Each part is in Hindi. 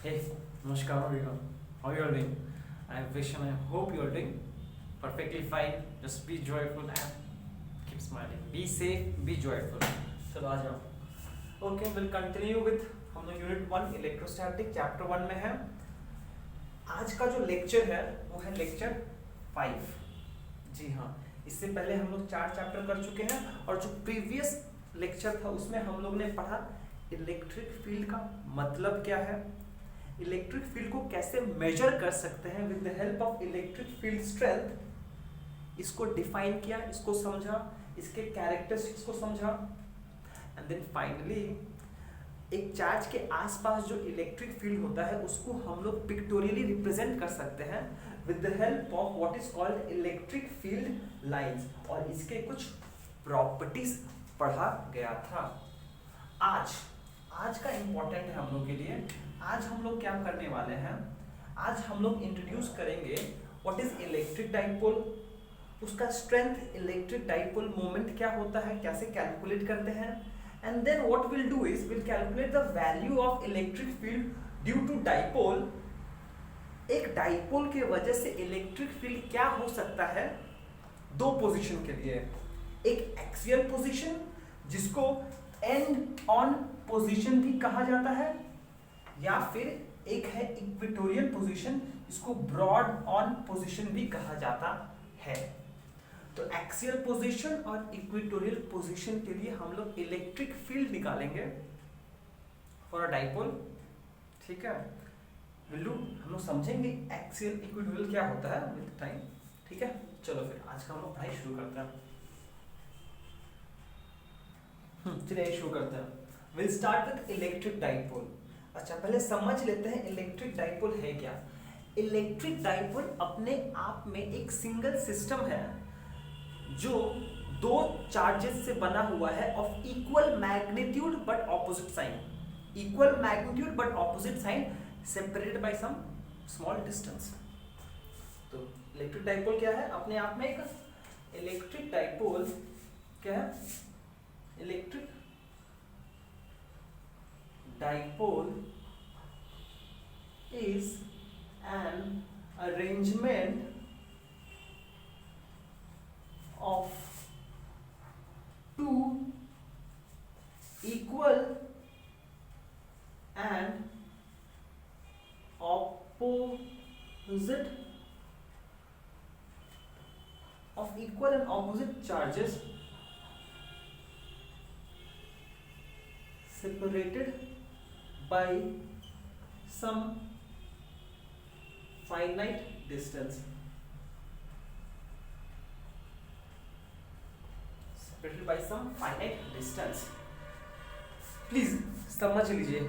Hey, Namaskar everyone. How you are doing? I wish and I hope you are doing perfectly fine. Just be joyful and keep smiling. Be safe, be joyful. चलो आ जाओ. Okay, we'll continue with हम लोग यूनिट 1 इलेक्ट्रोस्टैटिक चैप्टर 1 में है. आज का जो लेक्चर है वो है लेक्चर 5. जी हाँ, इससे पहले हम लोग 4 चैप्टर कर चुके हैं और जो प्रीवियस लेक्चर था उसमें हम लोग ने पढ़ा इलेक्ट्रिक फील्ड का मतलब क्या है, इलेक्ट्रिक फील्ड को कैसे मेजर कर सकते हैं with the help of electric field strength, इसको डिफाइन किया, इसको समझा, इसके कैरेक्टरिस्टिक्स को समझा एंड देन फाइनली एक चार्ज के आसपास जो इलेक्ट्रिक फील्ड होता है उसको हम लोग पिक्टोरियली रिप्रेजेंट कर सकते हैं with the help of what is called electric field lines और इसके कुछ प्रॉपर्टीज पढ़ा गया था. आज का इंपॉर्टेंट है हम लोग के लिए. आज हम लोग क्या करने वाले हैं, आज हम लोग इंट्रोड्यूस करेंगे व्हाट इज इलेक्ट्रिक डाइपोल, उसका स्ट्रेंथ, इलेक्ट्रिक डाइपोल मोमेंट क्या होता है, कैसे कैलकुलेट करते हैं and then what will do is will calculate the value of electric field due to dipole. एक डाइपोल के वजह से इलेक्ट्रिक फील्ड क्या हो सकता है दो पोजीशन के लिए, एक एक्सियल पोजीशन जिसको एंड ऑन पोजीशन भी कहा जाता है या फिर एक है इक्वेटोरियल पोजीशन इसको ब्रॉड ऑन पोजीशन भी कहा जाता है. तो एक्सियल पोजीशन और इक्वेटोरियल पोजीशन के लिए हम लोग इलेक्ट्रिक फील्ड निकालेंगे फॉर अ डाइपोल. ठीक है, विल हम लोग समझेंगे एक्सियल इक्वेटोरियल क्या होता है विद टाइम. ठीक है, चलो फिर आज का हम लोग पढ़ाई शुरू करते हैं. चलिए शुरू करते हैं. Will start with electric dipole. अच्छा, पहले समझ लेते हैं इलेक्ट्रिक डाइपोल है क्या. इलेक्ट्रिक डाइपोल अपने आप में एक सिंगल सिस्टम है जो दो चार्जेस से बना हुआ है of equal magnitude but opposite sign. Equal magnitude but opposite sign separated by some small distance. तो इलेक्ट्रिक डाइपोल क्या है, अपने आप में एक इलेक्ट्रिक डाइपोल क्या है, electric dipole is an arrangement of two equal and opposite charges separated by some finite distance. Separated by some finite distance. Please समझ लीजिए,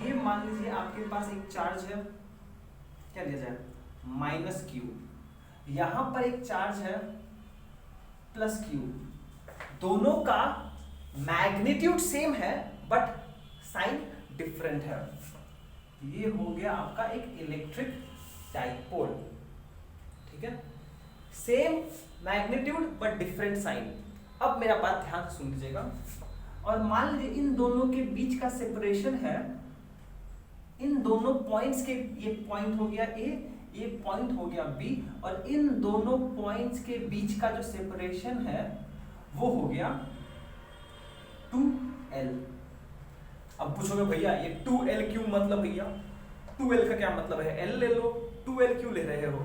ये मान लीजिए आपके पास एक चार्ज है, क्या लिया जाए -q, यहां पर एक चार्ज है +q, दोनों का मैग्नीट्यूड सेम है बट साइन डिफरेंट है. ये हो गया आपका एक इलेक्ट्रिक डाइपोल. ठीक है, same magnitude but different sign. अब मेरा बात ध्यान से सुन लीजिएगा और मान लीजिए इन दोनों के बीच का सेपरेशन है, इन दोनों पॉइंट्स के, ये पॉइंट हो गया A, ये पॉइंट हो गया B और इन दोनों पॉइंट्स के बीच का जो सेपरेशन है वो हो गया 2L. अब पूछोगे भैया ये 2L क्यों मतलब, भैया 2L का क्या मतलब है, L ले लो, 2L क्यों ले रहे हो.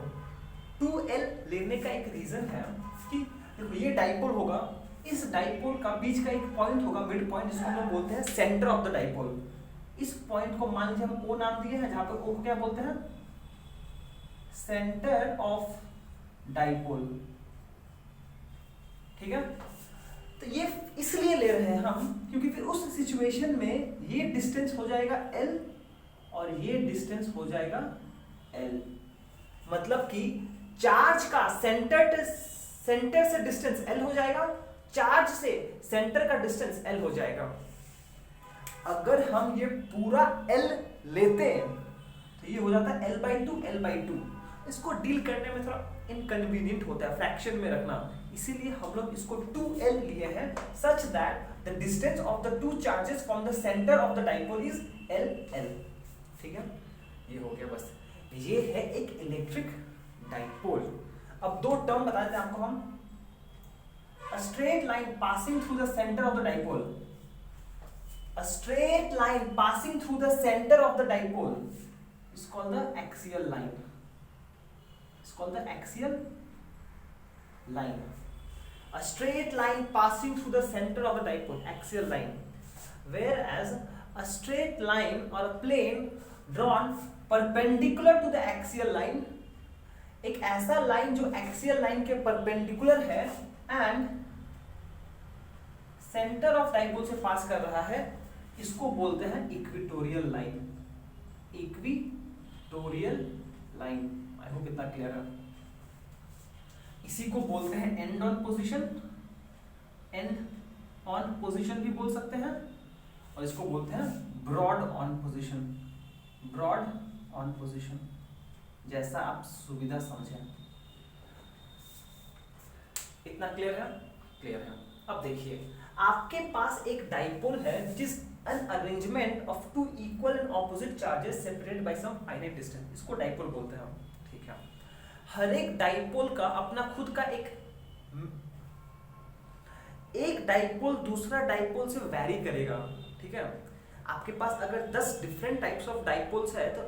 2L लेने का एक रीजन है कि देखो ये डाइपोल होगा, इस डाइपोल का बीच का एक पॉइंट होगा, मिड पॉइंट, जिसको हम लोग बोलते हैं सेंटर ऑफ द डाइपोल. इस पॉइंट को मान लीजिए हम O नाम दिए हैं, जहां पर O को क्या बोलते हैं, सेंटर ऑफ डाइपोल. ठीक है, तो ये इसलिए ले रहे हैं हम क्योंकि फिर उस सिचुएशन में ये डिस्टेंस हो जाएगा L और ये डिस्टेंस हो जाएगा L. मतलब कि चार्ज का सेंटर से डिस्टेंस L हो जाएगा, चार्ज से सेंटर का डिस्टेंस L हो जाएगा. अगर हम ये पूरा L लेते हैं तो ये हो जाता है L/2. इसको डील करने में थोड़ा इनकन्वीनियंट होता है फ्रैक्शन में रखना, इसीलिए हम लोग इसको 2L लिए हैं such that the distance of the two charges from the center of the dipole is LL. ठीक है, ये हो गया बस। ये है एक इलेक्ट्रिक डाइपोल। अब दो टर्म बता देते हैं आपको हम। A straight line passing through the center of the dipole. A straight line passing through the center of the dipole is called the axial line. It's called the axial line. A straight line passing through the center of the dipole, axial line. Whereas a straight line or a plane drawn perpendicular to the axial line, एक ऐसा लाइन जो एक्सियल लाइन के परपेंडिकुलर है एंड सेंटर ऑफ डाइपोल से पास कर रहा है, इसको बोलते हैं equatorial line. Equatorial line, I hope इतना क्लियर है। इसी को बोलते हैं and on position, and on position भी बोल सकते हैं, और इसको बोलते हैं broad on position. Broad on position, जैसा आप सुविधा समझें। इतना क्लियर है? क्लियर है। अब देखिए, आपके पास एक डाइपोल है जिस an arrangement of two equal and opposite charges separated by some finite distance, इसको डाइपोल बोलते हैं हम, ठीक है। हर एक डाइपोल का अपना खुद का एक डाइपोल दूसरा डाइपोल से वैरी करेगा, ठीक है। आपके पास अगर 10 डिफरेंट टाइप्स ऑफ डाइपोल्स है तो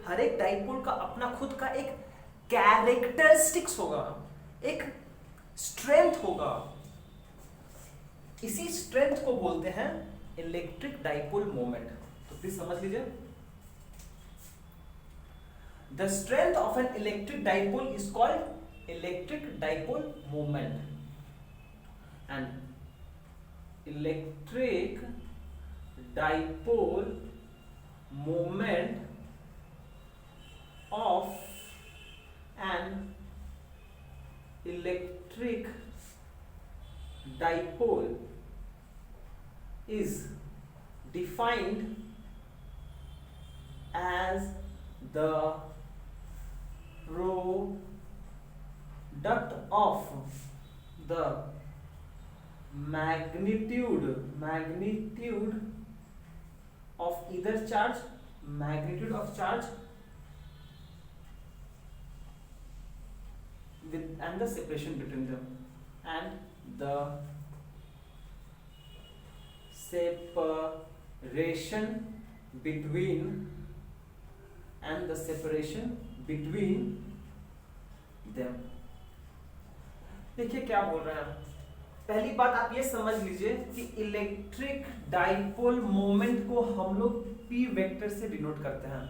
हर एक डाइपोल का अपना खुद का एक कैरेक्टरिस्टिक्स होगा, एक स्ट्रेंथ होगा। इसी स्ट्रेंथ को बोलते हैं इलेक्ट्रिक डाइपोल मोमेंट। तो प्लीज समझ लीजिए, the strength of an electric dipole is called electric dipole moment, and electric dipole moment of an electric dipole is defined as the product of the magnitude of either charge, magnitude of charge with and the separation between them, and the separation between them। देखिए क्या बोल रहे हैं। पहली बात आप ये समझ लीजिए कि इलेक्ट्रिक डाइपोल मोमेंट को हम लोग p वेक्टर से डिनोट करते हैं।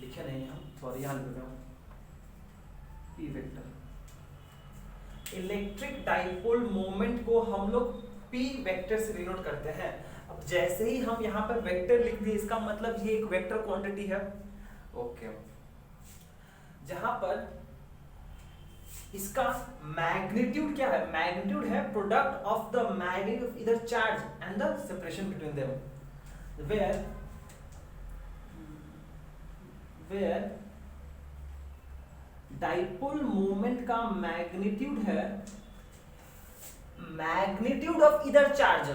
लिखे नहीं हम, सॉरी, यहाँ लिख रहा हूं p vector. Electric dipole moment को हम लोग p वेक्टर से डिनोट करते हैं। अब जैसे ही हम यहाँ पर वेक्टर लिख दिए, इसका मतलब ये एक वेक्टर क्वांटिटी है, ओके। जहां पर इसका मैग्नीट्यूड क्या है? मैग्नीट्यूड है product of the magnitude of either charge and the separation between them, where dipole moment का मैग्नीट्यूड है magnitude of either charge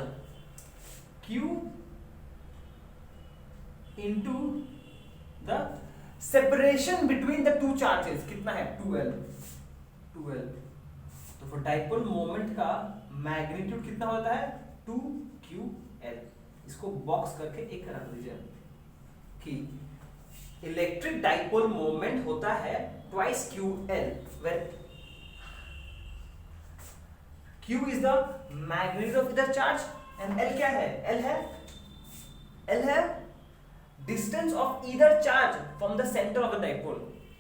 q into the separation between the two charges. कितना है? 2l। तो फॉर डाइपोल मोमेंट का मैग्नीट्यूड कितना होता है? 2ql। इसको बॉक्स करके एक रख दीजिए कि इलेक्ट्रिक डाइपोल मोमेंट होता है twice ql, where q is the magnitude of either charge and l क्या है? l है distance of either charge from the center of the dipole।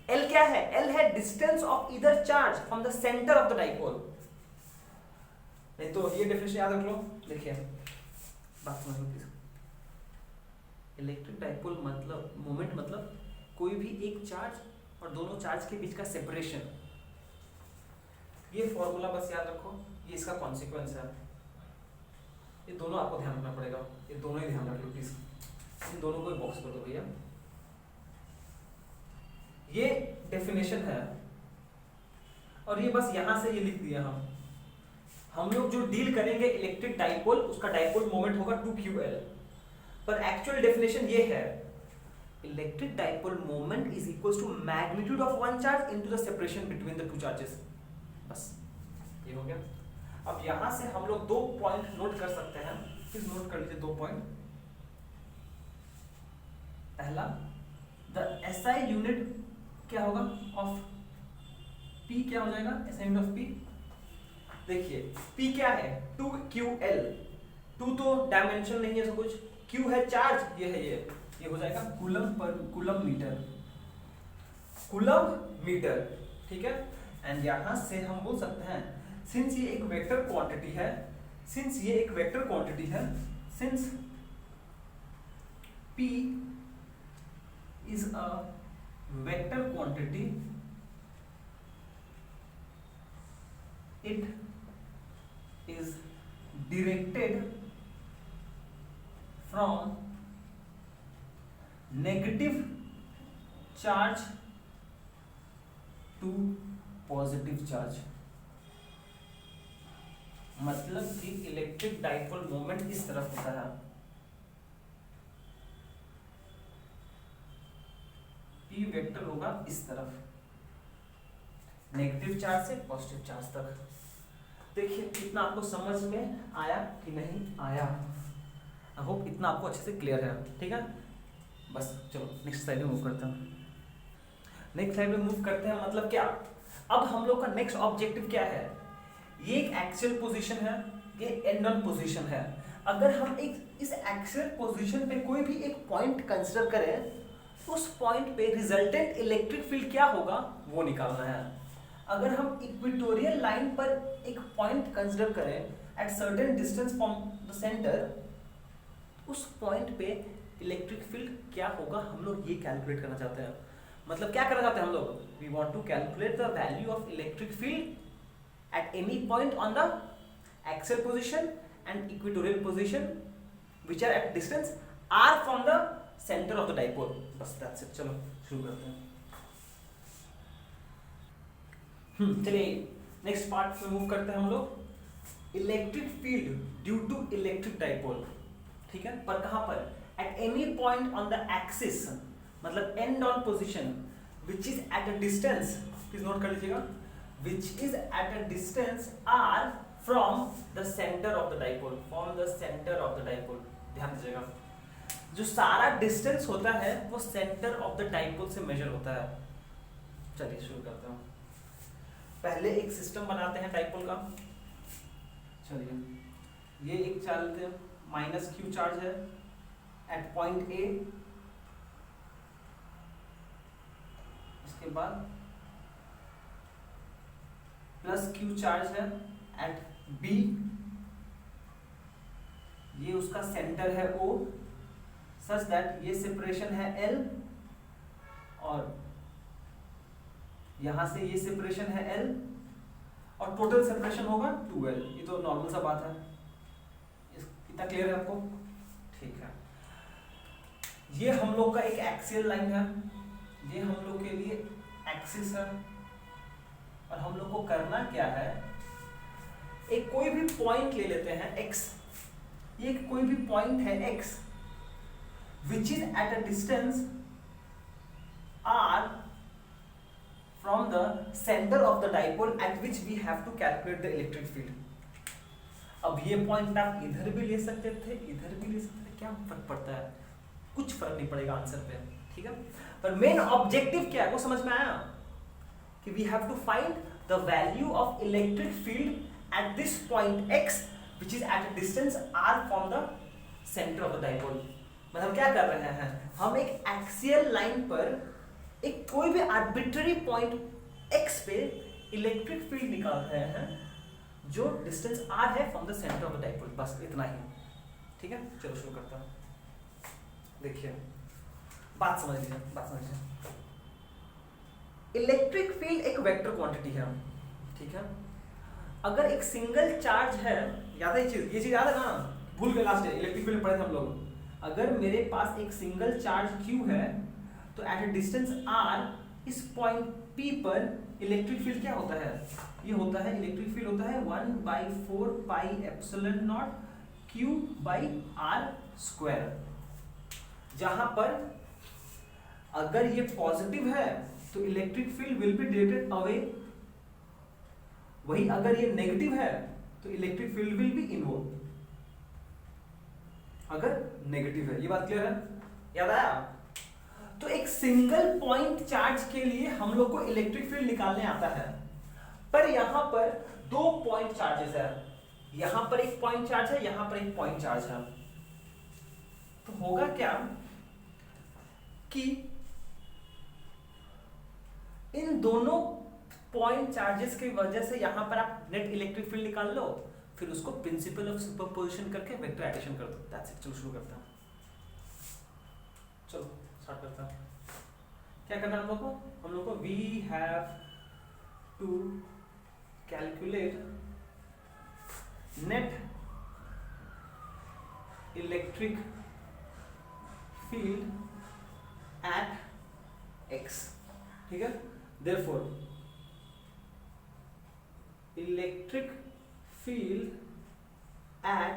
l क्या है? l है distance of either charge from the center of the dipole। नहीं तो ये डेफिनेशन याद रख लो। देखिए बात समझ लो प्लीज। इलेक्ट्रिक डाइपोल मतलब मोमेंट मतलब कोई भी एक चार्ज और दोनों चार्ज के बीच का सेपरेशन। ये फॉर्मूला बस याद रखो, ये इसका कॉन्सिक्वेंस है। ये दोनों आपको ध्यान रखना पड़ेगा, ये दोनों ही ध्यान रख लो प्लीज। इन दोनों को बॉक्स कर दो भैया। ये डेफिनेशन है और ये बस यहां से ये लिख दिया हम लोग जो डील करेंगे इलेक्ट्रिक डाइपोल, उसका डाइपोल मोमेंट होगा 2ql। पर एक्चुअल डेफिनेशन ये है electric dipole moment is equal to magnitude of one charge into the separation between the two charges. बस ये हो गया। अब यहां से हम लोग 2 पॉइंट नोट कर सकते हैं, प्लीज नोट कर लीजिए 2 पॉइंट। पहला, द एसआई यूनिट क्या होगा ऑफ पी, क्या हो जाएगा एसआई यूनिट ऑफ पी। देखिए पी क्या है 2ql, 2 तो डायमेंशन नहीं है सब कुछ, q है चार्ज, ये है ये हो जाएगा coulomb per coulomb metre, coulomb metre, ठीक है। एंड यहां से हम बोल सकते हैं सिंस ये एक वेक्टर क्वांटिटी है, सिंस ये एक वेक्टर क्वांटिटी है, since p is a vector quantity, it is directed from negative charge to positive charge। मतलब कि इलेक्ट्रिक डाइपोल मोमेंट इस तरफ होता है, पी वेक्टर होगा इस तरफ, नेगेटिव चार्ज से पॉजिटिव चार्ज तक। देखिए इतना आपको समझ में आया कि नहीं आया? आई होप इतना आपको अच्छे से क्लियर है, ठीक है। बस चलो नेक्स्ट स्लाइड में मूव करते हैं। नेक्स्ट स्लाइड में मूव करते हैं मतलब क्या, अब हम लोग का नेक्स्ट ऑब्जेक्टिव क्या है, ये एक एक्सियल पोजीशन है, ये एंड ऑन पोजीशन है। अगर हम एक इस एक्सियल पोजीशन पे कोई भी एक पॉइंट कंसीडर करें, उस पॉइंट पे रिजल्टेंट इलेक्ट्रिक फील्ड क्या होगा वो निकालना है। अगर हम इक्वेटोरियल लाइन पर एक पॉइंट कंसीडर करें at certain distance from the centre, उस पॉइंट पे इलेक्ट्रिक फील्ड क्या होगा हम लोग ये कैलकुलेट करना चाहते हैं। मतलब क्या करना चाहते हैं हम लोग, we want to calculate the value of electric field at any point on the axial position and equatorial position which are at distance r from the centre of the dipole. बस दैट्स इट। चलो शुरू करते हैं। चलिए नेक्स्ट पार्ट में मूव करते हैं हम लोग। Electric field due to electric dipole, ठीक है, पर कहां पर, at any point on the axis, मतलब end on position which is at a distance, please note कर लीजिएगा, which is at a distance r from the centre of the dipole, from the centre of the dipole. ध्यान दीजिएगा, जो सारा डिस्टेंस होता है वो सेंटर ऑफ द डाइपोल से मेजर होता है। चलिए शुरू करते हैं। पहले एक सिस्टम बनाते हैं डाइपोल का। चलिए ये एक चार्ज माइनस क्यू चार्ज है एट पॉइंट ए, उसके बाद प्लस क्यू चार्ज है एट बी, ये उसका सेंटर है O, सच दैट ये सेपरेशन है L और यहां से ये सेपरेशन है L और टोटल सेपरेशन होगा 2L। ये तो नॉर्मल सा बात है, इतना क्लियर है आपको? ठीक है। ये हम लोग का एक एक्सियल लाइन है, ये हम लोग के लिए एक्सिस है, और हम लोग को करना क्या है, एक कोई भी पॉइंट ले लेते हैं x, ये कोई भी पॉइंट है x which is at a distance r from the center of the dipole at which we have to calculate the electric field। अब ये पॉइंट आप इधर भी ले सकते थे, इधर भी ले सकते थे, क्या फर्क पड़ता है? कुछ फर्क नहीं पड़ेगा आंसर पे, ठीक है। पर मेन ऑब्जेक्टिव क्या है वो समझ में आया कि we have to find the value of electric field at this point x which is at a distance r from the center of the dipole। मतलब क्या कर रहे हैं हम, एक एक्सियल लाइन पर एक कोई भी आर्बिट्ररी पॉइंट x पे इलेक्ट्रिक फील्ड निकाल रहे हैं जो डिस्टेंस r है from the centre of the dipole. बस इतना ही, ठीक है। चलो शुरू करता हूं। देखिए बात समझ लीजिए। इलेक्ट्रिक फील्ड एक वेक्टर क्वांटिटी है, ठीक है। अगर एक सिंगल चार्ज है, याद है ये चीज याद है ना, भूल गए लास्ट इलेक्ट्रिक फील्ड पढ़े थे हम लोग। अगर मेरे पास एक सिंगल चार्ज Q है तो एट अ डिस्टेंस r, इस पॉइंट P पर इलेक्ट्रिक फील्ड क्या होता है, ये होता है इलेक्ट्रिक फील्ड होता है 1/4 pi epsilon not Q/r square, जहां पर अगर ये पॉजिटिव है तो electric field will be directed away, वही अगर ये नेगेटिव है तो electric field will B inward, अगर नेगेटिव है। ये बात क्लियर है, याद आया? तो एक सिंगल पॉइंट चार्ज के लिए हम लोग को इलेक्ट्रिक फील्ड निकालने आता है, पर यहां पर दो पॉइंट चार्जेस है, यहां पर एक पॉइंट चार्ज है, यहां पर एक पॉइंट चार्ज है। तो होगा क्या कि इन दोनों पॉइंट चार्जेस की वजह से यहां पर आप नेट इलेक्ट्रिक फील्ड निकाल लो, फिर उसको प्रिंसिपल ऑफ सुपरपोजिशन करके वेक्टर एडिशन कर दो। That's it. चलो शुरू करते हैं, चलो स्टार्ट करते हैं। क्या करना है हम लोग को? हम लोग को we have to calculate net electric field at x, ठीक है? Therefore electric field at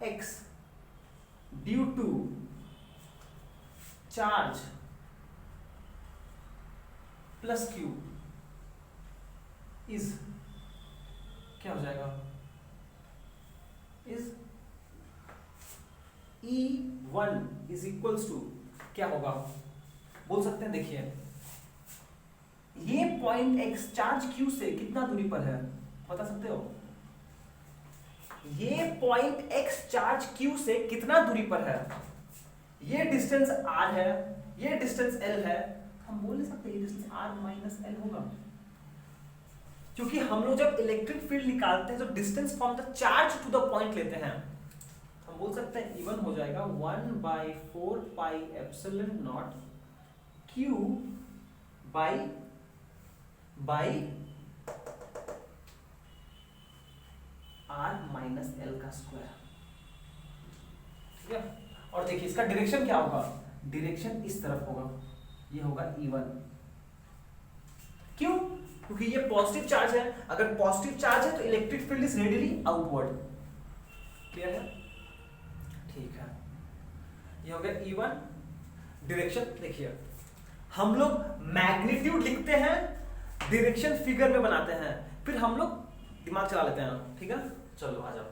x due to charge plus q is, क्या हो जाएगा? Is E1 is equals to, क्या होगा बोल सकते हैं? देखिए ये पॉइंट x चार्ज q से कितना दूरी पर है, बता सकते हो? ये पॉइंट x चार्ज q से कितना दूरी पर है? ये डिस्टेंस r है, ये डिस्टेंस l है। हम बोल नहीं सकते ये डिस्टेंस r माइनस l होगा, क्योंकि हम लोग जब इलेक्ट्रिक फील्ड निकालते हैं तो distance from the charge to the point लेते हैं। हम बोल सकते हैं E1 हो जाएगा 1/4 pi epsilon naught q by r minus l का स्क्वायर, ठीक है? और देखिए इसका डायरेक्शन क्या होगा? डायरेक्शन इस तरफ होगा, ये होगा E1। क्यों? क्योंकि ये पॉजिटिव चार्ज है, अगर पॉजिटिव चार्ज है तो electric field is radially outward. Clear है? ठीक है, ये हो गया E1। डायरेक्शन देखिए, हम लोग मैग्नीट्यूड लिखते हैं, डायरेक्शन फिगर में बनाते हैं, फिर हम लोग दिमाग चला लेते हैं, ठीक है? चलो आ जाओ।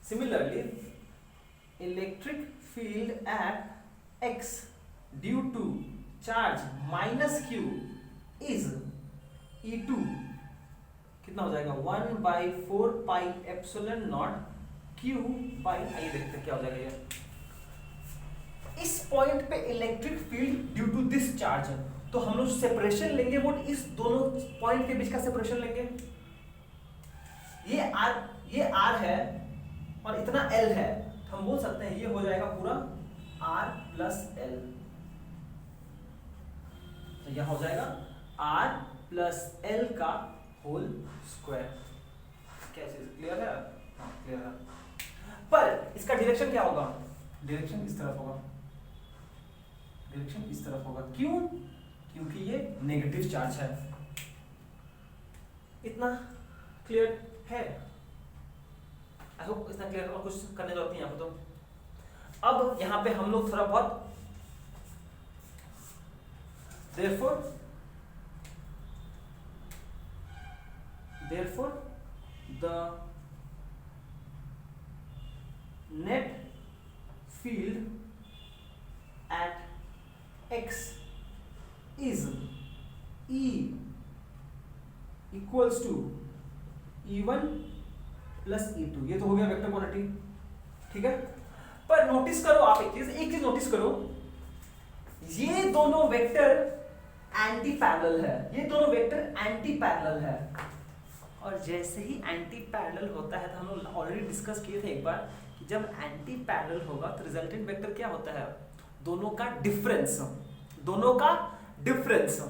Similarly electric field at x due to charge minus q is E2, कितना हो जाएगा? 1/4 pi epsilon naught q by, आइए देखते हैं क्या हो जाएगा ये। इस पॉइंट पे electric field due to this charge, तो हम लोग सेपरेशन लेंगे वो इस दोनों पॉइंट के बीच का सेपरेशन लेंगे। ये r है और इतना l है, तो हम बोल सकते हैं ये हो जाएगा पूरा r प्लस l, तो यह हो जाएगा r प्लस l का होल स्क्वायर। क्या चीज क्लियर है? हाँ क्लियर है। पर इसका डायरेक्शन क्या होगा? डायरेक्शन इस तरफ होगा, डायरेक्शन इस तरफ होगा। क्यों? क्योंकि ये नेगेटिव चार्ज है। इतना क्लियर है? आई होप इतना क्लियर। और कुछ करने की जरूरत नहीं है तो। अब यहां पे हम लोग थोड़ा बहुत therefore the net field at x is E equals to E1 plus E2। ये तो हो गया वेक्टर क्वांटिटी, ठीक है? पर नोटिस करो आप एक चीज नोटिस करो, ये दोनों वेक्टर एंटी पैरेलल है, ये दोनों वेक्टर एंटी पैरेलल है। और जैसे ही एंटी पैरेलल होता है, तो हम लोग ऑलरेडी डिस्कस किए थे एक बार कि जब एंटी पैरेलल होगा तो रिजल्टेंट वेक्टर क्या होता है? दोनों का डिफरेंस,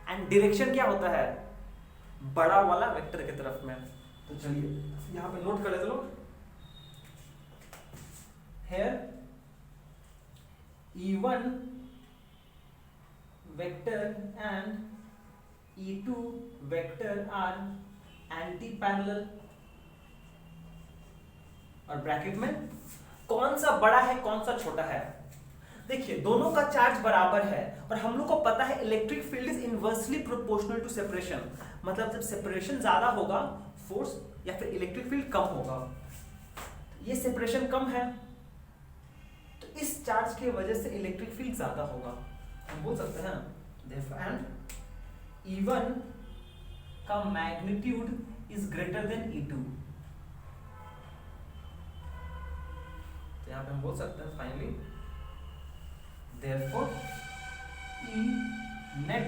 एंड डायरेक्शन क्या होता है? बड़ा वाला वेक्टर की तरफ में। तो चलिए यहां पे नोट कर लेते लो, here E1 vector and E2 vector are anti parallel, और ब्रैकेट में कौन सा बड़ा है कौन सा छोटा है? देखिए दोनों का चार्ज बराबर है और हम लोग को पता है electric field is inversely proportional to separation, मतलब जब सेपरेशन ज्यादा होगा फोर्स या फिर इलेक्ट्रिक फील्ड कम होगा। ये सेपरेशन कम है तो इस चार्ज की वजह से इलेक्ट्रिक फील्ड ज्यादा होगा। हम बोल सकते हैं therefore and E1 का magnitude is greater than E2। तो यहां पे हम बोल सकते हैं फाइनली therefore E net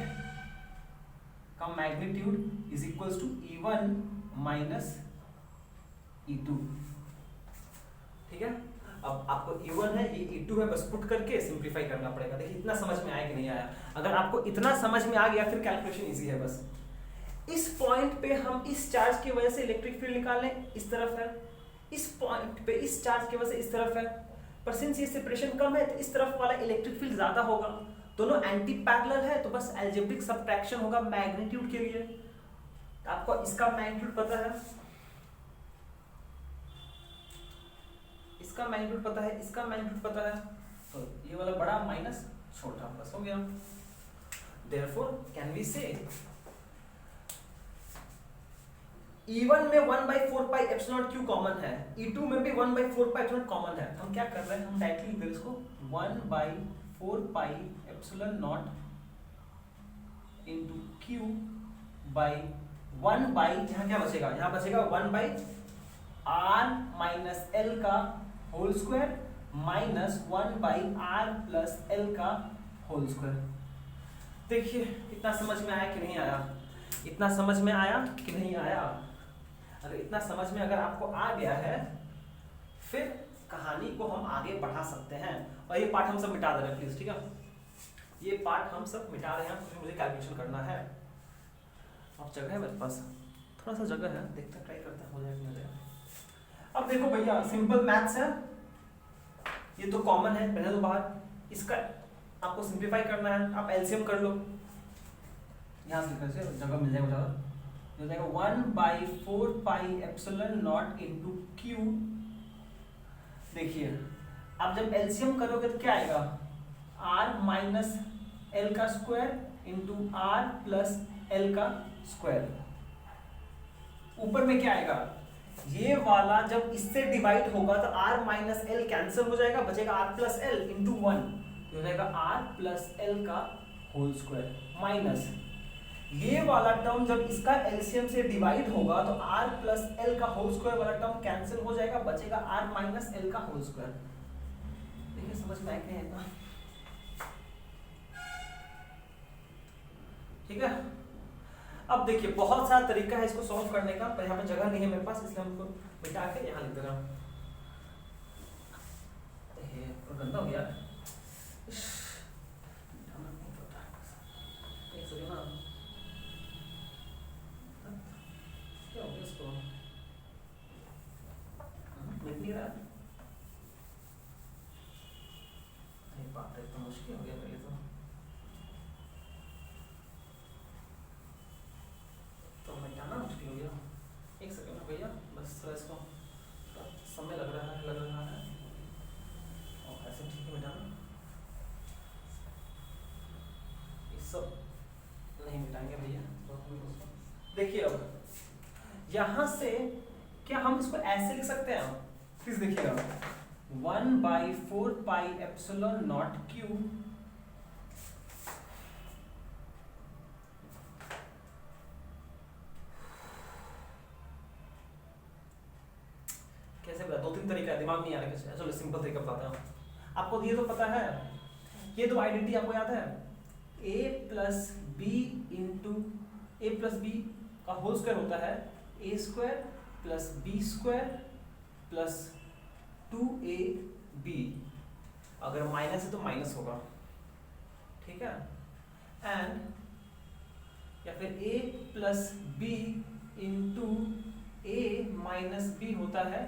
का magnitude is equals to E1 minus E2। ठीक है, अब आपको E1 है, ये E2 है, बस पुट करके सिंपलीफाई करना पड़ेगा। देखिए इतना समझ में आया कि नहीं आया? अगर आपको इतना समझ में आ गया फिर कैलकुलेशन इजी है। बस इस पॉइंट पे हम इस चार्ज की वजह से इलेक्ट्रिक फील्ड निकाल लें, इस तरफ है, इस पॉइंट पे इस चार्ज की वजह से इस तरफ है, पर सिंस ये सेपरेशन कम है तो इस तरफ वाला इलेक्ट्रिक फील्ड ज्यादा होगा। दोनों एंटी पैरेलल है तो बस अलजेब्रिक सब्ट्रैक्शन होगा मैग्नीट्यूड के लिए। आपको इसका मैग्नीट्यूड पता है, इसका मैग्नीट्यूड पता है, इसका मैग्नीट्यूड पता है, तो ये वाला बड़ा माइनस छोटा, बस हो गया। Therefore can we say E1 में 1/4 पाई एप्सिलॉन Q कॉमन है, E2 में भी 1/4 पाई एप्सिलॉन कॉमन है। हम क्या कर रहे हैं, हम डायरेक्टली लिख रहे हैं इसको 1/4 pi epsilon naught into Q by 1 by, यहाँ क्या बचेगा, यहाँ बचेगा 1 बाई R माइनस L का whole square minus 1 by R plus L का होल स्क्वायर। देखिए इतना समझ में आया कि नहीं आया? इतना समझ में आया कि नहीं आया? अगर इतना समझ में अगर आपको आ गया है फिर कहानी को हम आगे बढ़ा सकते हैं। और ये पार्ट हम सब मिटा दे रहे हैं प्लीज, ठीक है? ये पार्ट हम सब मिटा रहे हैं क्योंकि मुझे कैलकुलेशन करना है। अब जगह है मेरे पास, थोड़ा सा जगह है, देखते हैं ट्राई करते हैं हो जाए कि नहीं जाए। अब देखो भैया सिंपल मैथ्स है, ये तो कॉमन है, पहले तो बाहर इसका आपको सिंप्लीफाई करना है। आप एलसीएम कर लो, यहाँ से जगह मिल जाएगा ज़्यादा, हो जाएगा 1/4 pi epsilon naught into Q। देखिए अब जब एलसीएम करोगे तो क्या आएगा, R माइनस L का square into R plus L का स्क्वायर। ऊपर में क्या आएगा, ये वाला जब इससे डिवाइड होगा तो R माइनस L कैंसिल हो जाएगा, बचेगा R प्लस L इंटू 1, हो जाएगा R प्लस L का होल स्क्वायर माइनस ये वाला टर्म जब इसका एलसीएम से डिवाइड होगा तो R प्लस L का होल स्क्वायर वाला टर्म कैंसिल हो जाएगा, बचेगा R माइनस L का होल स्क्वायर। देखिए समझ में आया कि नहीं? ठीक है, अब देखिए बहुत सारा तरीका है इसको सॉल्व करने का, पर यहाँ पे जगह नहीं है मेरे पास, इसलिए हमको मिटा के यहाँ लिख दे रहा हूँ। गंदा हो गया बाप रे, तो मुश्किल हो गया पहले तो मिटाना मुश्किल हो गया। एक सेकंड भैया, बस थोड़ा इसको समय लग रहा है और ऐसे ठीक है मिटाना, ये सब नहीं मिटाएंगे भैया। देखिए अब यहाँ से क्या हम इसको ऐसे लिख सकते हैं, प्लीज देखिएगा 1/4 पाई एप्सिलॉन नॉट Q कैसे बता, दो तीन तरीका है, दिमाग नहीं आ रहा कैसे, चलो सिंपल तरीका बताता हूँ आपको। ये तो पता है, ये दो आइडेंटिटी आपको याद है, a plus b into a plus b का होल स्क्वायर होता है a square plus b square plus 2ab, अगर माइनस है तो माइनस होगा, ठीक है? एंड या फिर a plus b into a minus b होता है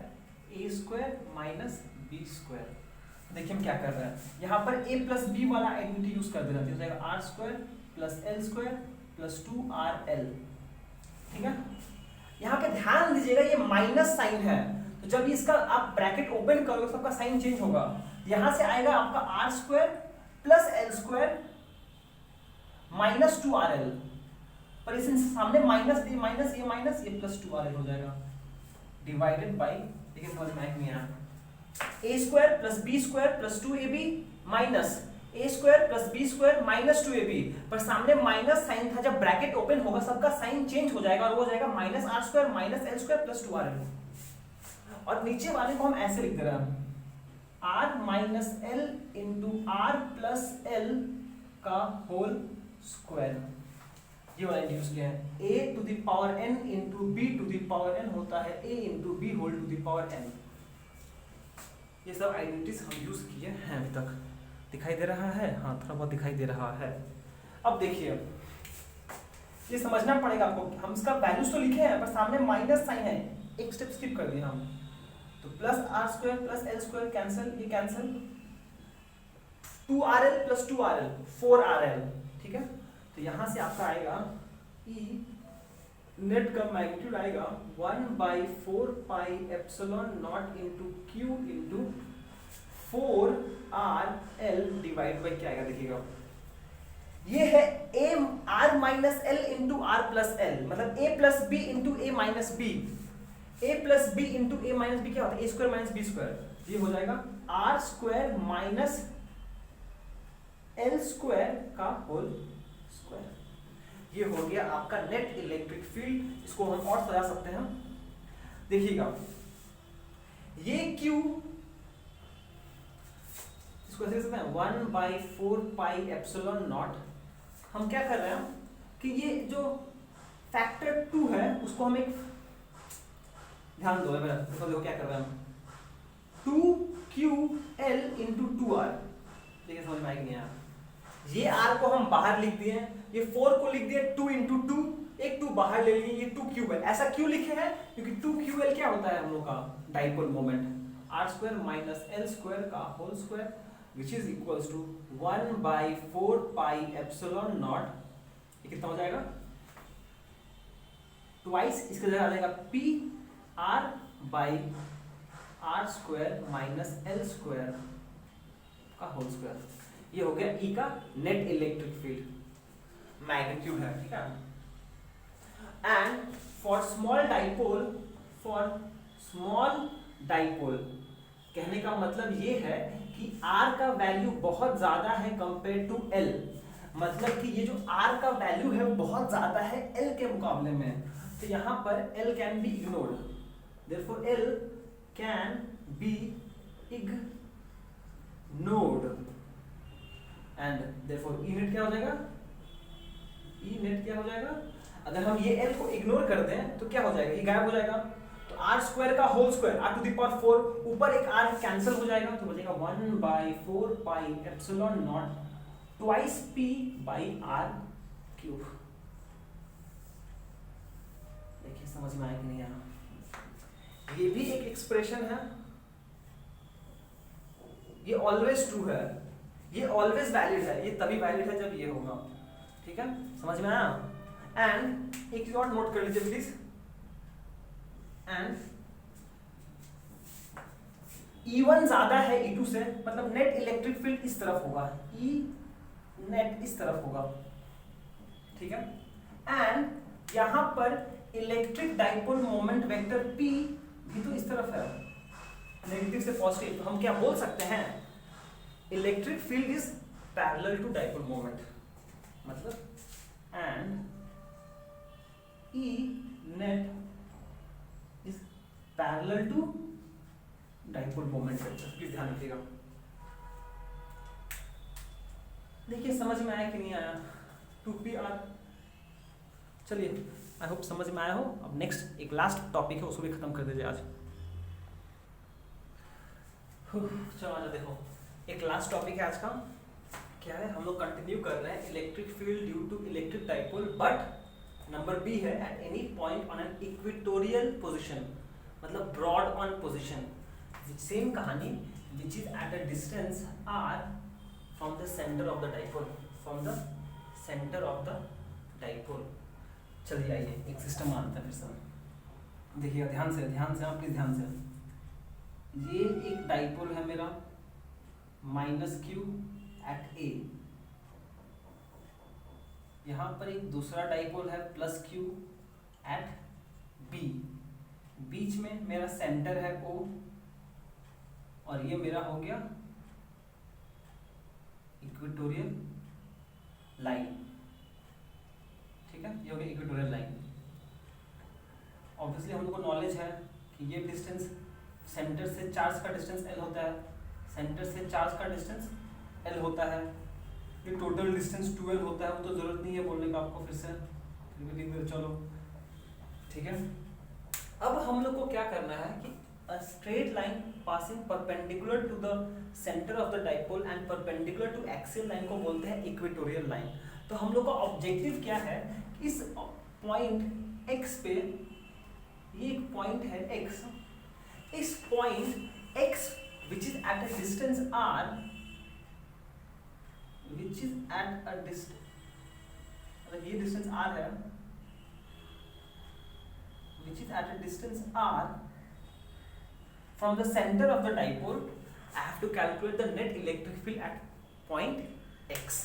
a square minus b square. देखिए हम क्या कर रहे हैं, यहाँ पर a प्लस बी वाला आइडेंटिटी यूज कर देना, हो जाएगा r square plus l square plus 2rl, ठीक है? यहाँ पे ध्यान दीजिएगा ये माइनस साइन है, तो जब इसका आप ब्रैकेट ओपन करोगे तो आपका साइन चेंज होगा, यहां से आएगा आपका r square plus L square minus 2RL, पर इस सामने माइनस ये माइनस ये प्लस 2RL हो जाएगा डिवाइडेड बाई, देखिए समझ में नहीं आया, a square plus b square plus 2ab minus a square plus b square minus 2ab, पर सामने माइनस साइन था, जब ब्रैकेट ओपन होगा सबका साइन चेंज हो जाएगा और वो हो जाएगा minus r square minus L square plus 2RL। और नीचे वाले को हम ऐसे लिख दे रहे हैं r minus l into r plus l का होल स्क्वायर, ये वाला इंट्रोड्यूस किया है। a to the power n into b to the power n होता है a into b whole to the power n। ये सब आइडेंटिटीज हम यूज किए हैं अभी तक, दिखाई दे रहा है? हाँ थोड़ा बहुत दिखाई दे रहा है। अब देखिए ये समझना पड़ेगा आपको, हम इसका वैल्यूज तो लिखे हैं पर सामने माइनस साइन है, एक स्टेप स्किप कर दिया हम, तो plus R square plus L square cancel, ये cancel, 2RL plus 2RL 4RL, ठीक है। तो यहां से आपका आएगा E नेट का मैग्नीट्यूड आएगा 1/4 pi epsilon naught into q into 4RL divide by क्या आएगा देखिएगा, ये है a r minus l into r plus l, मतलब a plus b into a minus b, a plus b into a minus b क्या होता है a square minus b square, ये हो जाएगा r square minus L square का होल स्क्वायर। ये हो गया आपका नेट इलेक्ट्रिक फील्ड। इसको हम और सजा सकते हैं, देखिएगा ये Q इसको ऐसे सकते हैं 1/4 पाई एप्सिलॉन नॉट। हम क्या कर रहे हैं कि ये जो फैक्टर 2 है उसको हम एक, ध्यान दो देखो क्या कर रहे हैं हम, 2QL इंटू 2R, देखिए समझ में आएगी नहीं यार, ये R को हम बाहर लिख दिए, ये 4 को लिख दिए 2 इंटू 2, एक 2 बाहर ले लिए, ये 2QL, ऐसा क्यों लिखे हैं क्योंकि 2QL क्या होता है हम लोग का dipole moment, R square minus L square का whole square which is equals to 1/4 pi epsilon naught, ये कितना हो जाएगा ट्वाइस, इसका जगह आ जाएगा P R by r square minus L square का होल स्क्वायर। ये हो गया E का नेट इलेक्ट्रिक फील्ड मैग्नीट्यूड है, ठीक है। एंड फॉर स्मॉल डाइपोल कहने का मतलब ये है कि R का वैल्यू बहुत ज्यादा है कंपेयर टू L, मतलब कि ये जो R का वैल्यू है वो बहुत ज्यादा है L के मुकाबले में, तो यहां पर L can be ignored, therefore L can be ignored and therefore E net क्या हो जाएगा, E नेट क्या हो जाएगा, अगर हम ये L को इग्नोर कर दें तो क्या हो जाएगा, ये गायब हो जाएगा, तो R स्क्वायर का whole square R to the power 4, ऊपर एक R कैंसिल हो जाएगा, तो बचेगा 1/4 pi epsilon not twice P by R cube. देखिए समझ में आया कि नहीं आया, ये भी एक एक्सप्रेशन है, ये ऑलवेज ट्रू है, ये ऑलवेज वैलिड है, ये तभी वैलिड है जब ये होगा, ठीक है, समझ में आया। एंड एक चीज और नोट कर लीजिए प्लीज, एंड E1 ज्यादा है E2 से, मतलब नेट इलेक्ट्रिक फील्ड इस तरफ होगा, E नेट इस तरफ होगा, ठीक है। एंड यहां पर electric dipole moment vector P भी तो इस तरफ है, नेगेटिव से पॉजिटिव, तो हम क्या बोल सकते हैं, electric field is parallel to dipole moment, मतलब end E net is parallel to dipole moment vector, please ध्यान रखिएगा। देखिए समझ में आया कि नहीं आया, 2PR, चलिए आई होप समझ में आया हो। अब नेक्स्ट एक लास्ट टॉपिक है, उसको भी खत्म कर दीजिए आज। चलो आजा, देखो एक लास्ट टॉपिक है आज का, क्या है, हम लोग कंटिन्यू कर रहे हैं electric field due to electric dipole, but number B है at any point on an equatorial position, मतलब ब्रॉड ऑन पोजीशन, सेम कहानी, which is at a distance r from the centre of the dipole, from the centre of the dipole. चलिए आइए एक सिस्टम मानते हैं फिर से, देखिएगा ध्यान से आप प्लीज ध्यान से, ये एक डाइपोल है मेरा, माइनस क्यू एट ए। यहां पर एक दूसरा डाइपोल है प्लस क्यू एट बी। बीच में मेरा सेंटर है ओ, और ये मेरा हो गया इक्वेटोरियल लाइन। ठीक है, ये हो गया इक्वेटोरियल लाइन। ऑब्वियसली हम लोग को नॉलेज है कि ये डिस्टेंस सेंटर से चार्ज का डिस्टेंस एल होता है, सेंटर से चार्ज का डिस्टेंस एल होता है। ये टोटल डिस्टेंस 12 होता है, वो तो जरूरत नहीं है बोलने का आपको, फिर से फिर भी लिख दो चलो। ठीक है, अब हम लोग को क्या करना है कि a straight line passing perpendicular to the center of the dipole and perpendicular to axial line को बोलते हैं इक्वेटोरियल लाइन। तो हम लोग का ऑब्जेक्टिव क्या है कि इस पॉइंट x पे, ये एक पॉइंट है x, इस point x which is at a distance r, which is at a distance, मतलब ये डिस्टेंस r है, which is at a distance r from the center of the dipole, I have to calculate the net electric field at point x।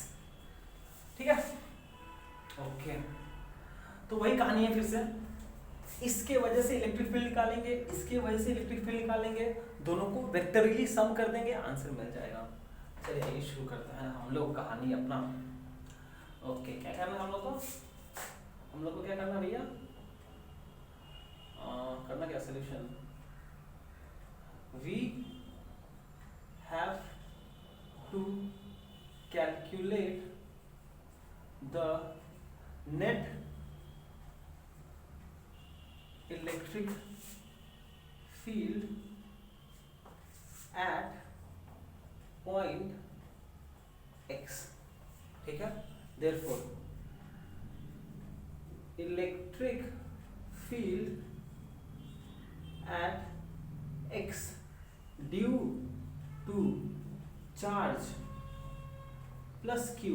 ठीक है, ओके। तो वही कहानी है फिर से, इसके वजह से इलेक्ट्रिक फील्ड निकालेंगे, इसके वजह से इलेक्ट्रिक फील्ड निकालेंगे, दोनों को वेक्टरली सम कर देंगे, आंसर मिल जाएगा। चलिए ये शुरू करते हैं हम लोग कहानी अपना। ओके, क्या करना है हम लोग को? हम लोग को क्या करना भैया? करना क्या solution? We have to calculate the net electric field at point x। ठीक है, therefore electric field at x due to charge plus q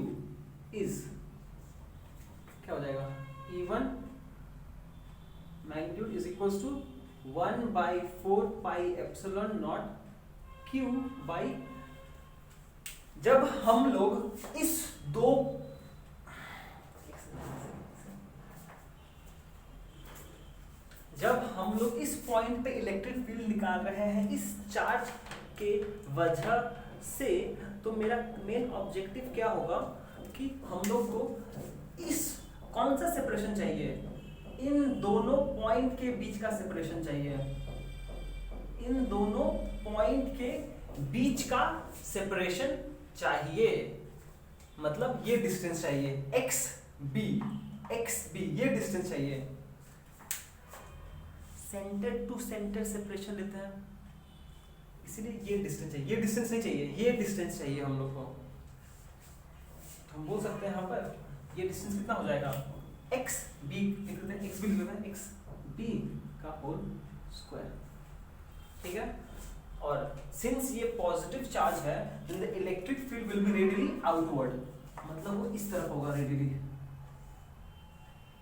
is, क्या हो जाएगा? E1 magnitude is equals to 1/4 pi epsilon naught q by, जब हम लोग इस दो, जब हम लोग इस पॉइंट पे इलेक्ट्रिक फील्ड निकाल रहे हैं इस चार्ज के वजह से, तो मेरा मेन ऑब्जेक्टिव क्या होगा कि हम लोग को इस, कौन सा सेपरेशन चाहिए? इन दोनों पॉइंट के बीच का सेपरेशन चाहिए, इन दोनों पॉइंट के बीच का सेपरेशन चाहिए, मतलब ये डिस्टेंस चाहिए एक्स बी, ये डिस्टेंस चाहिए। सेंटर टू सेंटर सेपरेशन लेते हैं, इसीलिए ये डिस्टेंस चाहिए, ये डिस्टेंस नहीं चाहिए, ये डिस्टेंस चाहिए हम लोग को। हम बोल सकते हैं यहाँ पर ये डिस्टेंस कितना हो जाएगा? एक्स बी लिख लेते हैं, एक्स बी लिख लेते हैं, एक्स बी का होल स्क्वायर। ठीक है, और सिंस ये पॉजिटिव चार्ज है, then the electric field will be radially outward, मतलब वो इस तरफ होगा रेडियली,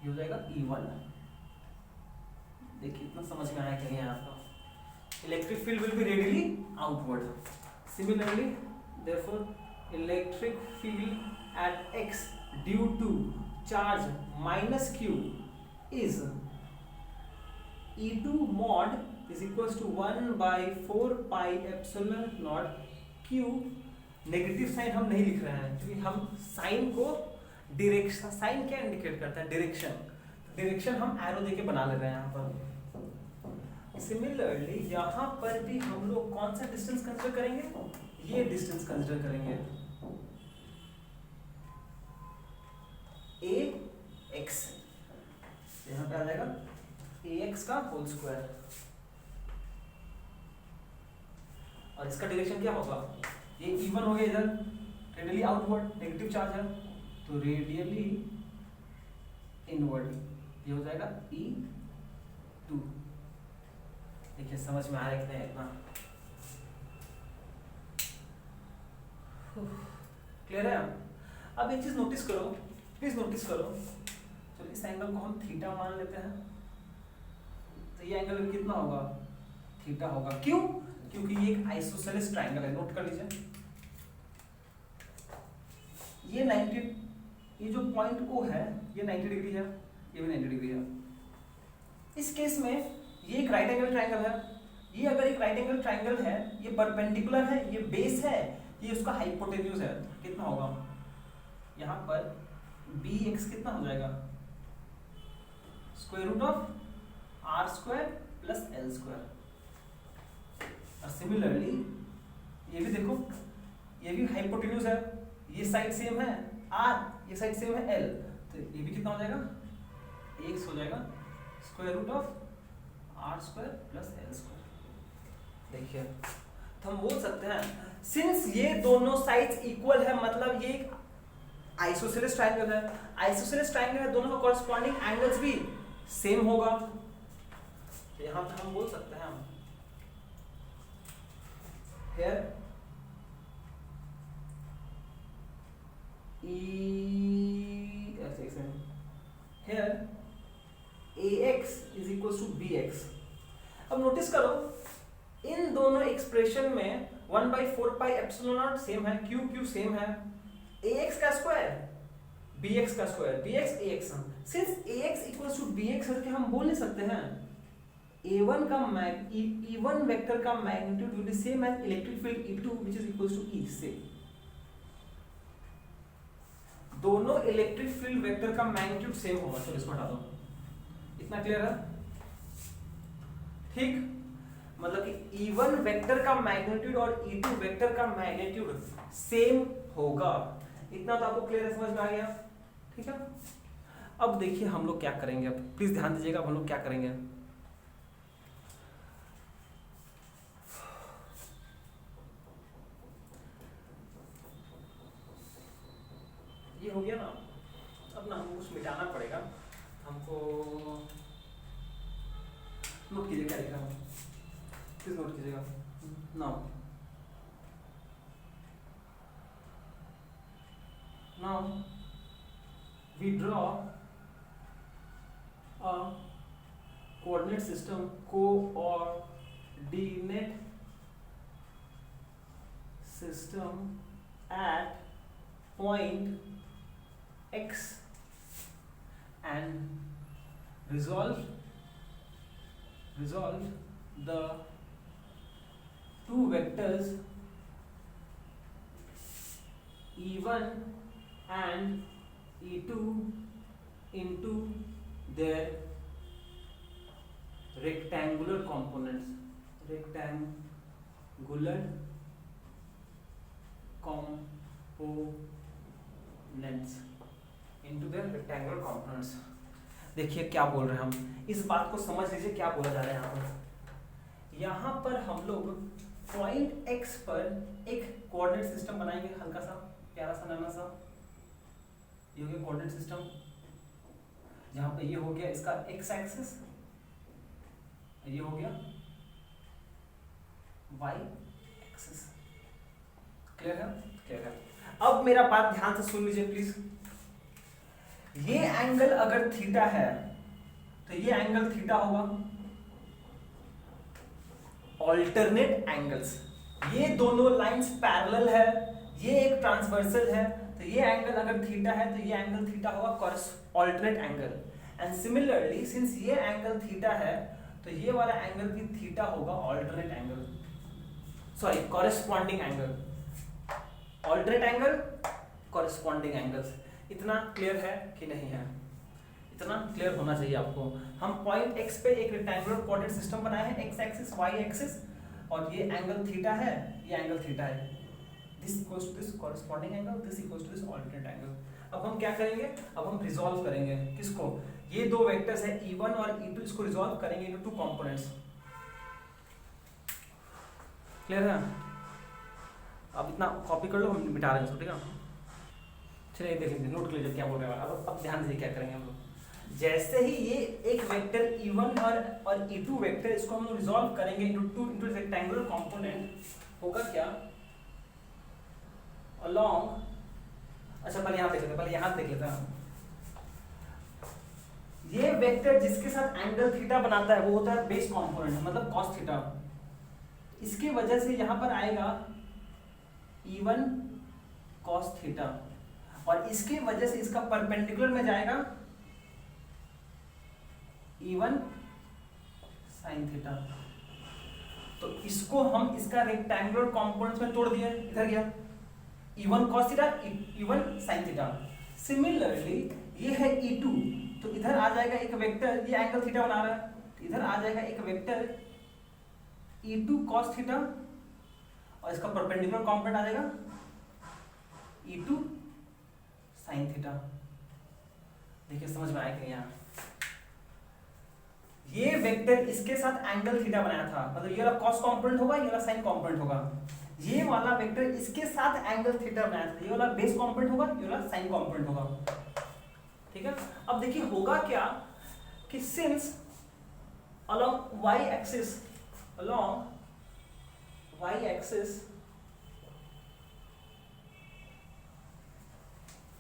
ये हो जाएगा E1। देखिए इतना समझ में आया कि नहीं आपका? Electric field will be radially outward. Similarly therefore electric field at x due to charge minus q is E2 mod is equals to 1/4 pi epsilon naught q। Negative sign हम नहीं लिख रहे हैं क्योंकि हम साइन को डायरेक्शन, साइन क्या इंडिकेट करता है? डायरेक्शन, डायरेक्शन हम एरो देके बना ले रहे हैं यहाँ पर। सिमिलरली यहाँ पर भी हम लोग कौन सा डिस्टेंस कंसीडर करेंगे? ये डिस्टेंस कंसीडर करेंगे, ax, यहाँ पे आ जाएगा ax का होल स्क्वायर, और इसका डायरेक्शन क्या होगा? ये E1 हो गया, इधर रेडियली आउटवर्ड, नेगेटिव चार्ज है तो रेडियली इनवर्ड, ये हो जाएगा E2। देखिए समझ में आ रहा है कि नहीं इतना? क्लियर है? अब एक चीज नोटिस करो, प्लीज नोटिस करो, चलो इस एंगल को हम थीटा मान लेते हैं, तो ये एंगल कितना होगा? थीटा होगा। क्यों? क्योंकि ये एक आइसोसेलेस ट्रायंगल है, नोट कर लीजिए, ये 90, ये जो पॉइंट O है ये 90 डिग्री है, ये भी 90 डिग्री है। इस केस में ये एक राइट एंगल ट्राइंगल है, ये अगर एक राइट एंगल ट्राइंगल है, ये परपेंडिकुलर है, ये बेस है, ये उसका हाइपोटेन्यूज है, कितना होगा यहाँ पर bx कितना हो जाएगा, square root of r square plus l square. और सिमिलरली ये भी देखो, ये भी हाइपोटेन्यूज है, ये साइड सेम है r, ये साइड सेम है l, तो ये भी कितना हो जाएगा, x हो जाएगा square root of r square plus l square. देखिए तो हम बोल सकते हैं सिंस ये दोनों साइड्स इक्वल है, मतलब ये एक आइसोसेलेस ट्रायंगल है, आइसोसेलेस ट्रायंगल है, दोनों का कॉरस्पॉन्डिंग एंगल्स भी सेम होगा। तो यहाँ पे हम बोल सकते हैं here here ax is equals to bx। अब नोटिस करो इन दोनों एक्सप्रेशन में 1/4 पाई एप्सिलॉन नॉट सेम है, क्यू क्यू सेम है, ax का स्क्वायर bx का square, bx ax। Since ax equals to bx है, हम बोल नहीं सकते हैं a1 का e1 वेक्टर का magnitude will be same as electric field e2 which is equals to e से। दोनों इलेक्ट्रिक फील्ड वेक्टर का मैग्नीट्यूड सेम होगा। चलो इसको हटा दो, इतना क्लियर है? ठीक, मतलब कि e1 वेक्टर का मैग्नीट्यूड और e2 वेक्टर का मैग्नीट्यूड सेम होगा। इतना तो आपको क्लियर समझ में आ गया? ठीक है, अब देखिए हम लोग क्या करेंगे, अब प्लीज ध्यान दीजिएगा, अब हम लोग क्या करेंगे। ये हो गया ना, अब ना हमको कुछ मिटाना पड़ेगा, हमको नोट कीजिए क्या लिखा है, प्लीज नोट कीजिएगा। Now we draw a coordinate system, coordinate system at point x and resolve the two vectors e1 and e2 into their rectangular components, into their rectangular components। देखिए क्या बोल रहे हैं हम, इस बात को समझ लीजिए क्या बोला जा रहा है यहाँ पर हम लोग पॉइंट x पर एक कोऑर्डिनेट सिस्टम बनाएंगे, हल्का सा प्यारा सा नाना सा, ये हो गया कोऑर्डिनेट सिस्टम, जहां पे ये हो गया इसका x एक्सिस, ये हो गया y एक्सिस। क्लियर है? क्लियर है। अब मेरा बात ध्यान से सुन लीजिए प्लीज। ये एंगल अगर थीटा है तो ये एंगल थीटा होगा, ऑल्टरनेट एंगल्स, ये दोनों लाइंस पैरेलल है, ये एक ट्रांसवर्सल है, तो ये एंगल अगर थीटा है तो ये एंगल थीटा होगा alternate angle. And similarly since ये एंगल थीटा है तो ये वाला एंगल भी थीटा होगा alternate angle, sorry corresponding angle, alternate angle corresponding angles. इतना क्लियर है कि नहीं है? इतना क्लियर होना चाहिए आपको। हम पॉइंट x पे एक रेक्टेंगुलर कोऑर्डिनेट सिस्टम बनाए हैं, x एक्सिस y एक्सिस, और ये एंगल थीटा है, ये एंगल थीटा है, this equals to this corresponding angle, this equals to this alternate angle. अब हम क्या करेंगे, अब हम रिजॉल्व करेंगे किसको, ये दो वेक्टर्स है e1 और e2, इसको रिजॉल्व करेंगे इनटू टू कंपोनेंट्स। क्लियर है? अब इतना कॉपी कर लो, हम मिटा रहे हैं इसको, ठीक है? चलिए देख लीजिए, नोट कर लीजिए क्या बोल रहे हैं। अब ध्यान दीजिए क्या करेंगे हम लोग। जैसे ही ये एक वेक्टर e1 और e2 वेक्टर, इसको हम लोग रिजॉल्व करेंगे इनटू रेक्टेंगुलर कंपोनेंट, होगा क्या, अलोंग, अच्छा पहले यहाँ देख लेते हैं, पहले यहाँ देख लेते हैं। ये वेक्टर जिसके साथ एंगल थीटा बनाता है वो होता है बेस कंपोनेंट, मतलब cos थीटा। इसकी वजह से यहाँ पर आएगा e1 cos थीटा, और इसकी वजह से इसका परपेंडिकुलर में जाएगा E1 sin थीटा। तो इसको हम इसका रेक्टेंगुलर कंपोनेंट्स में तोड़ दिया, इधर गया E1 cos theta, E1 sin theta. Similarly ये है E2, तो इधर आ जाएगा एक वेक्टर, ये एंगल थीटा बना रहा है, इधर आ जाएगा एक वेक्टर E2 cos थीटा और इसका परपेंडिकुलर कंपोनेंट आ जाएगा E2 sin थीटा। देखिए समझ में आया कि यहाँ ये वेक्टर इसके साथ एंगल थीटा बनाया था, मतलब ये वाला cos कंपोनेंट होगा, ये वाला sin कंपोनेंट होगा। ये वाला वेक्टर इसके साथ एंगल थीटा बनाया था, ये वाला बेस कंपोनेंट होगा, ये वाला sin कंपोनेंट होगा। ठीक है, अब देखिए होगा क्या कि since along y axis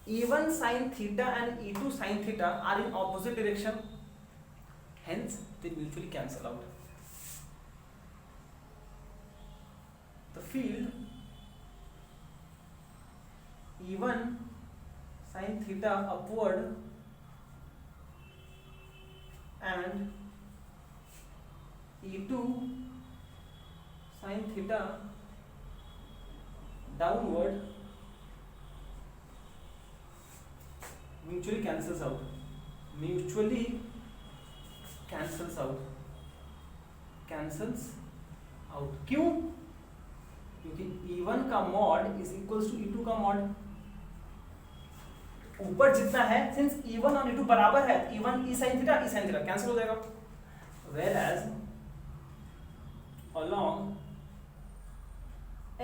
E1 sin theta and E2 sin theta are in opposite direction, hence they mutually cancel out. The field E1 sin theta upward and E2 sin theta downward mutually cancels out, क्यों? क्योंकि E1 का mod is equals to E2 का मॉड। ऊपर जितना है, सिंस E1 और E2 बराबर है, E1 E sin theta E sin theta cancel हो जाएगा। Whereas along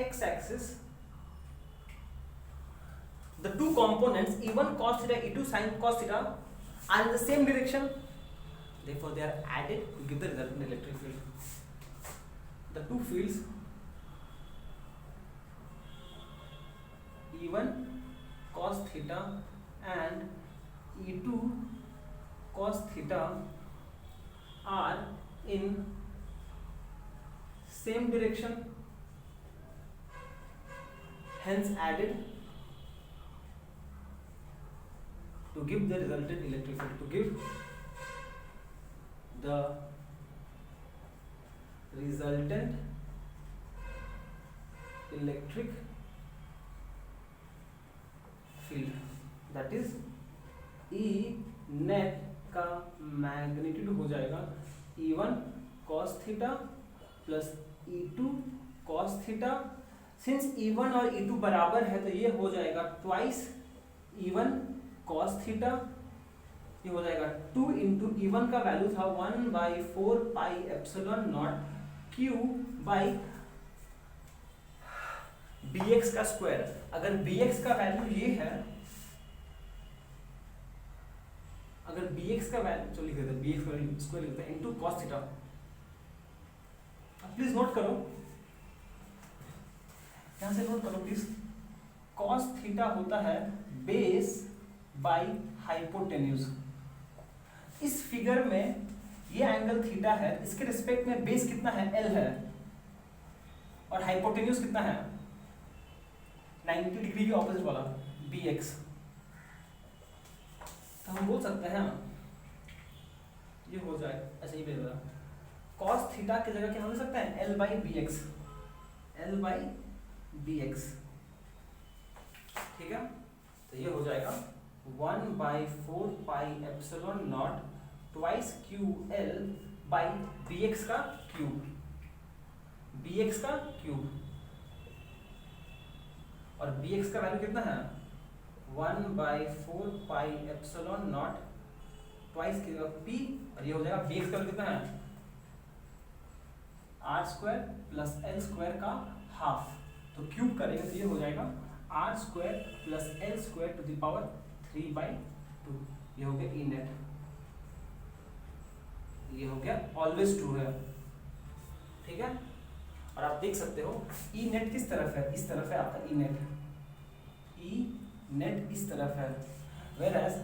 x axis the two components E1 cos theta E2 sin cos theta are in the same direction, therefore they are added to give the resultant electric field. The two fields E1 cos theta and E2 cos theta are in same direction, hence added to give the resultant electric field, to give the resultant electric field, that is E net का मैग्नीट्यूड हो जाएगा E1 cos theta plus E2 cos theta. Since E1 और E2 बराबर है तो ये हो जाएगा ट्वाइस E1 cos थीटा, ये हो जाएगा 2 इंटू E1 का वैल्यू था 1/4 pi epsilon naught Q by bx का स्क्वायर। अगर bx का वैल्यू ये है, अगर bx का वैल्यू चलो लिख देते हैं, bx का वैल्यू स्क्वायर लिखते हैं into cos theta. Please note करो, यहां से नोट करो प्लीज। cos थीटा होता है बेस बाई हाइपोटेन्यूज। इस फिगर में ये एंगल थीटा है, इसके रिस्पेक्ट में बेस कितना है, L है, और हाइपोटेन्यूज कितना है 90 डिग्री के ऑपोजिट वाला bx। तो हम बोल सकते हैं ये हो जाए ऐसे ही बेस cos थीटा की जगह क्या हो सकता है L बाई bx। ठीक है, तो ये हो जाएगा 1/4 pi epsilon not twice QL by bx का क्यूब, और bx का वैल्यू कितना है 1/4 pi epsilon not twice p, और ये हो जाएगा bx का वैल्यू कितना है r square plus l square का हाफ। तो क्यूब करेंगे तो ये हो जाएगा r square plus l square to the power 3/2। ये हो गया E नेट, ये हो गया ऑलवेज ट्रू है। ठीक है, और आप देख सकते हो E नेट किस तरफ है, इस तरफ है आपका E नेट इस तरफ है, whereas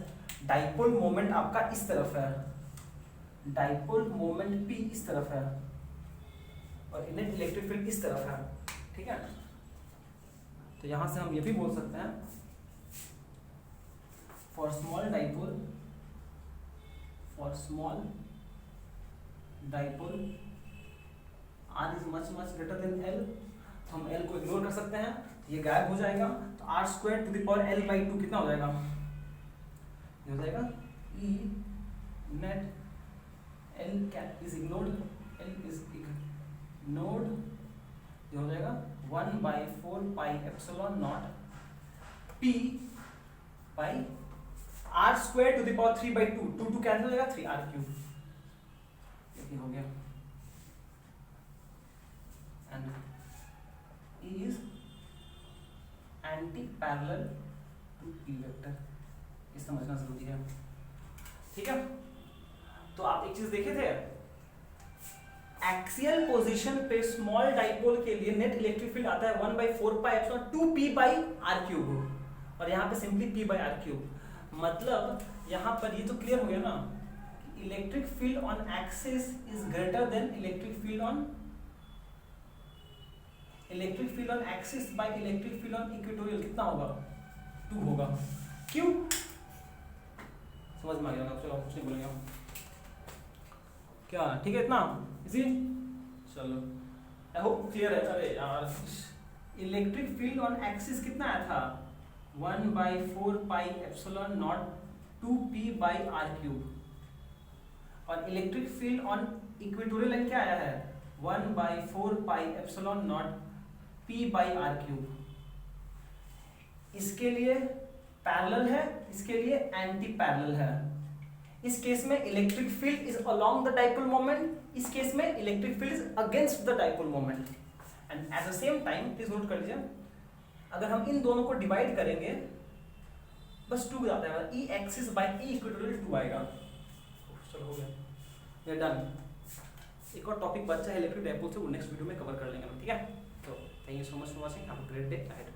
डाइपोल मोमेंट आपका इस तरफ है, डाइपोल मोमेंट P इस तरफ है, और इनेट इलेक्ट्रिक फील्ड इस तरफ है। ठीक है, तो यहां से हम ये भी बोल सकते हैं for small dipole r is much greater than l, तो हम l को इग्नोर कर सकते हैं, ये गायब हो जाएगा, तो r square to the power l by 2 कितना हो जाएगा, ये हो जाएगा e net l is ignored, ये हो जाएगा 1/4 pi epsilon naught p by r square to the power 3/2, 2 cancel हो जाएगा, 3r क्यूब, ये हो गया, and is anti parallel to p vector, ये समझना जरूरी है, ठीक है। तो आप एक चीज देखे थे, एक्सियल पोजीशन पे स्मॉल डाइपोल के लिए नेट इलेक्ट्रिक फील्ड आता है 1/4 पाई एप्सिलॉन 2p/r क्यूब, और यहाँ पे सिंपली p/r क्यूब, मतलब यहाँ पर ये तो क्लियर हो गया ना, electric field on axis is greater than electric field on axis by electric field on equatorial, कितना होगा, 2 होगा, क्यों, समझ में आ गया, चलो कुछ नहीं बोलेंगे हम, क्या ठीक है, इतना इजी, चलो आई होप क्लियर है। अरे यार, इलेक्ट्रिक फील्ड ऑन एक्सिस कितना आया था, 1/4 pi epsilon naught 2p/r cube, और electric field on equatorial line क्या आया है, 1/4 pi epsilon not p/r cube. इसके लिए पैरेलल है, इसके लिए एंटी पैरेलल है। इस केस में electric field is along the dipole moment, इस केस में electric field is against the dipole moment, and at the same time please note कर लीजिए, अगर हम इन दोनों को डिवाइड करेंगे बस 2 जाता है, ई एक्सिस बाय ई इक्वेटोरियल 2 आएगा, चलो हो गया, ये डन। एक और टॉपिक बचा है इलेक्ट्रिक डाइपोल से, वो नेक्स्ट वीडियो में कवर कर लेंगे हम, ठीक है। तो thank you so much for watching, have a great day ahead.